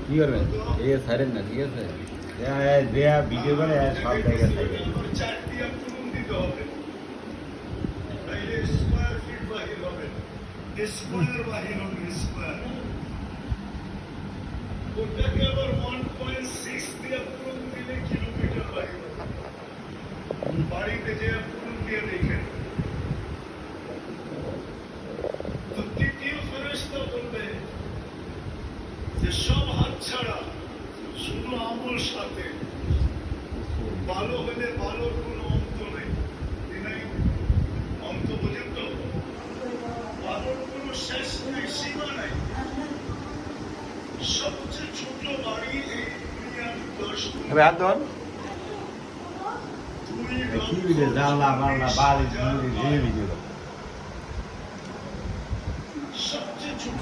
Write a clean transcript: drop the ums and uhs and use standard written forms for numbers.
কি করবেন এই ছাড়েন না ঠিক আছে দেয়া ভিডিও করে সব জায়গায় থাকে ওটাকে আবার 1.6 দিয়ে পূরণ দিলে কিলোমিটার বাহির হবে। বাড়িতে যে পূরণ দিয়ে দেখেন তো তৃতীয় ফেরেশতা বলবে যে সব হাতছাড়া শুধু আমল সাথে ভালো হলে ভালোর কোনো অন্ত নেই নাই অন্ত বোঝেন তো ভালোর কোনো শেষ নেই সীমা নাই সবচেয়ে ছোট বাড়ি এই দুনিয়ার 10 তবে হাত ধর কি ভিডিও জানলা মানলা বাড়ি ভিডিও সবচেয়ে ছোট